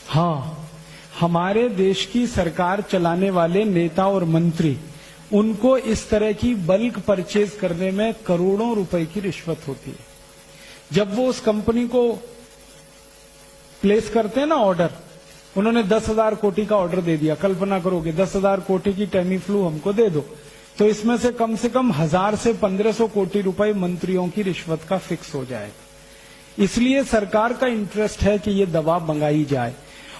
हाँ, हमारे देश की सरकार चलाने वाले नेता और मंत्री, उनको इस तरह की बल्क परचेज करने में करोड़ों रुपए की रिश्वत होती है। जब वो उस कंपनी को प्लेस करते हैं ना ऑर्डर, उन्होंने 10,000 कोटी का ऑर्डर दे दिया, कल्पना करोगे 10,000 कोटी की टेमीफ्लू हमको दे दो, तो इसमें से कम 1000 से 1500 कोटी रुपए मंत्रियों की रिश्वत का फिक्स हो जाएगा। इसलिए सरकार का इंटरेस्ट है कि ये दवा मंगाई जाए।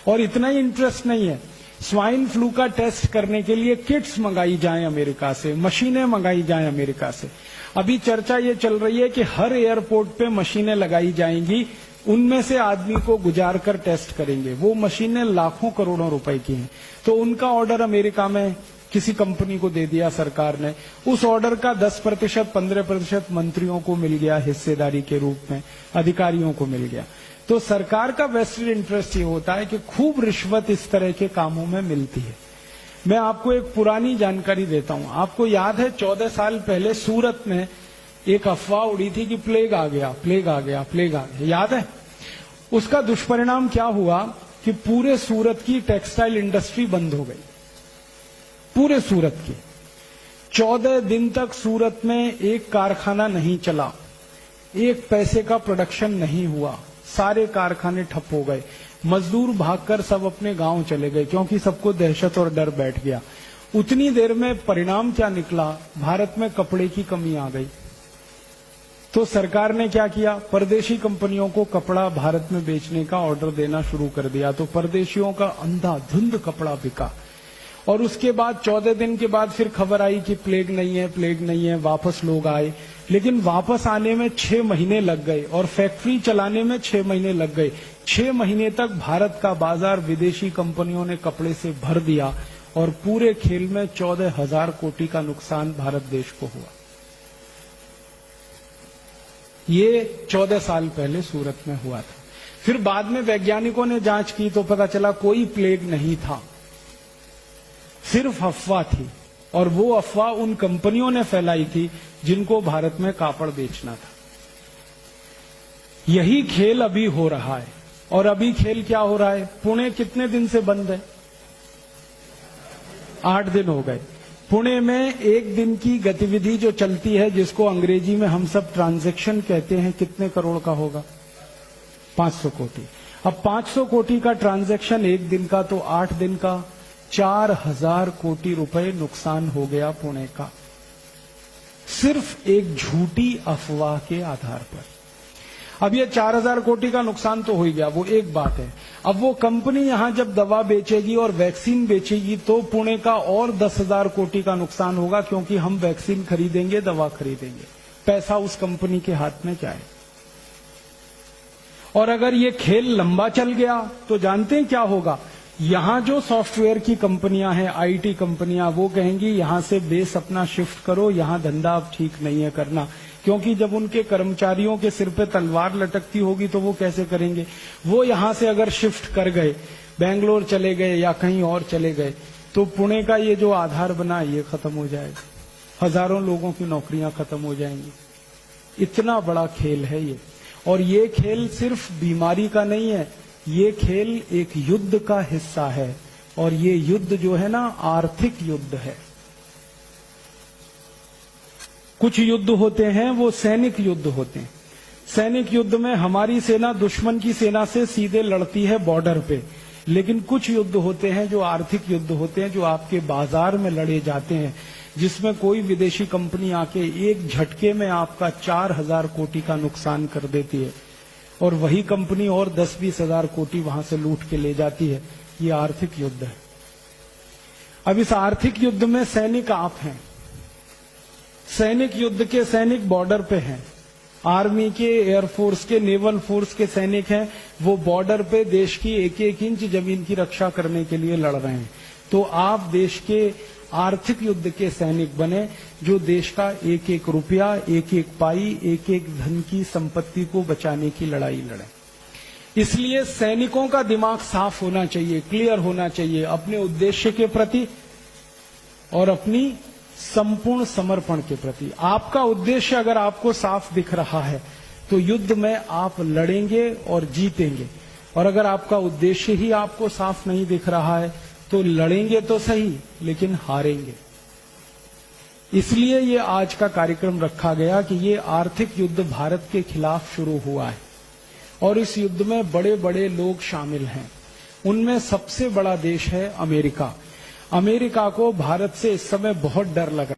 और इतना ही इंटरेस्ट नहीं है, स्वाइन फ्लू का टेस्ट करने के लिए किट्स मंगाई जाएं अमेरिका से, मशीनें मंगाई जाएं अमेरिका से। अभी चर्चा ये चल रही है कि हर एयरपोर्ट पे मशीनें लगाई जाएंगी, उनमें से आदमी को गुजार कर टेस्ट करेंगे। वो मशीनें लाखों करोड़ों रुपए की हैं। तो उनका ऑर्डर अमेरिका में किसी कंपनी को दे दिया सरकार ने, उस ऑर्डर का 10% 15% मंत्रियों को मिल गया हिस्सेदारी के रूप में, अधिकारियों को मिल गया। तो सरकार का वेस्टेड इंटरेस्ट ये होता है कि खूब रिश्वत इस तरह के कामों में मिलती है। मैं आपको एक पुरानी जानकारी देता हूं। आपको याद है 14 साल पहले सूरत में एक अफवाह उड़ी थी कि प्लेग आ गया, प्लेग आ गया, प्लेग आ गया, याद है? उसका दुष्परिणाम क्या हुआ कि पूरे सूरत की टेक्सटाइल इंडस्ट्री बंद हो गई, पूरे सूरत की। 14 दिन तक सूरत में एक कारखाना नहीं चला, एक पैसे का प्रोडक्शन नहीं हुआ, सारे कारखाने ठप हो गए, मजदूर भागकर सब अपने गांव चले गए, क्योंकि सबको दहशत और डर बैठ गया। उतनी देर में परिणाम क्या निकला? भारत में कपड़े की कमी आ गई। तो सरकार ने क्या किया? परदेशी कंपनियों को कपड़ा भारत में बेचने का ऑर्डर देना शुरू कर दिया। तो परदेशियों का अंधाधुंध कपड़ा बिका। और उसके बाद 14 दिन के बाद फिर खबर आई कि प्लेग नहीं है, प्लेग नहीं है, वापस लोग आए। लेकिन वापस आने में 6 महीने लग गए और फैक्ट्री चलाने में 6 महीने लग गए। 6 महीने तक भारत का बाजार विदेशी कंपनियों ने कपड़े से भर दिया और पूरे खेल में 14,000 कोटी का नुकसान भारत देश को हुआ। ये 14 साल पहले सूरत में हुआ था। फिर बाद में वैज्ञानिकों ने जांच की तो पता चला कोई प्लेग नहीं था, सिर्फ अफवाह थी। और वो अफवाह उन कंपनियों ने फैलाई थी जिनको भारत में कापड़ बेचना था। यही खेल अभी हो रहा है। और अभी खेल क्या हो रहा है? पुणे कितने दिन से बंद है? 8 दिन हो गए। पुणे में एक दिन की गतिविधि जो चलती है, जिसको अंग्रेजी में हम सब ट्रांजैक्शन कहते हैं, कितने करोड़ का होगा? 500 कोटी। अब 500 कोटी का ट्रांजैक्शन एक दिन का, तो 8 दिन का 4,000 कोटी रुपए नुकसान हो गया पुणे का, सिर्फ एक झूठी अफवाह के आधार पर। अब ये 4,000 कोटी का नुकसान तो हो ही गया, वो एक बात है। अब वो कंपनी यहां जब दवा बेचेगी और वैक्सीन बेचेगी तो पुणे का और 10,000 कोटी का नुकसान होगा, क्योंकि हम वैक्सीन खरीदेंगे, दवा खरीदेंगे, पैसा उस कंपनी के हाथ में जाए। और अगर ये खेल लंबा चल गया तो जानते हैं क्या होगा? यहां जो सॉफ्टवेयर की कंपनियां हैं, आईटी कंपनियां, वो कहेंगी यहां से बेस अपना शिफ्ट करो, यहां धंधा अब ठीक नहीं है करना। क्योंकि जब उनके कर्मचारियों के सिर पे तलवार लटकती होगी तो वो कैसे करेंगे? वो यहां से अगर शिफ्ट कर गए, बेंगलोर चले गए या कहीं और चले गए, तो पुणे का ये जो आधार बना ये खत्म हो जाएगा, हजारों लोगों की नौकरियां खत्म हो जाएंगी। इतना बड़ा खेल है ये। और ये खेल सिर्फ बीमारी का नहीं है, ये खेल एक युद्ध का हिस्सा है। और ये युद्ध जो है ना, आर्थिक युद्ध है। कुछ युद्ध होते हैं वो सैनिक युद्ध होते हैं। सैनिक युद्ध में हमारी सेना दुश्मन की सेना से सीधे लड़ती है बॉर्डर पे। लेकिन कुछ युद्ध होते हैं जो आर्थिक युद्ध होते हैं, जो आपके बाजार में लड़े जाते हैं, जिसमें कोई विदेशी कंपनी आके एक झटके में आपका 4,000 कोटी का नुकसान कर देती है और वही कंपनी और 10-20 हजार कोटी वहां से लूट के ले जाती है। ये आर्थिक युद्ध है। अब इस आर्थिक युद्ध में सैनिक आप हैं। सैनिक युद्ध के सैनिक बॉर्डर पे हैं। आर्मी के, एयरफोर्स के, नेवल फोर्स के सैनिक हैं। वो बॉर्डर पे देश की एक एक इंच जमीन की रक्षा करने के लिए लड़ रहे हैं। तो आप देश के आर्थिक युद्ध के सैनिक बने, जो देश का एक एक रुपया, एक एक पाई, एक एक धन की संपत्ति को बचाने की लड़ाई लड़े। इसलिए सैनिकों का दिमाग साफ होना चाहिए, क्लियर होना चाहिए अपने उद्देश्य के प्रति और अपनी संपूर्ण समर्पण के प्रति। आपका उद्देश्य अगर आपको साफ दिख रहा है तो युद्ध में आप लड़ेंगे और जीतेंगे। और अगर आपका उद्देश्य ही आपको साफ नहीं दिख रहा है तो लड़ेंगे तो सही, लेकिन हारेंगे। इसलिए ये आज का कार्यक्रम रखा गया कि ये आर्थिक युद्ध भारत के खिलाफ शुरू हुआ है और इस युद्ध में बड़े बड़े लोग शामिल हैं। उनमें सबसे बड़ा देश है अमेरिका। अमेरिका को भारत से इस समय बहुत डर लग रहा है।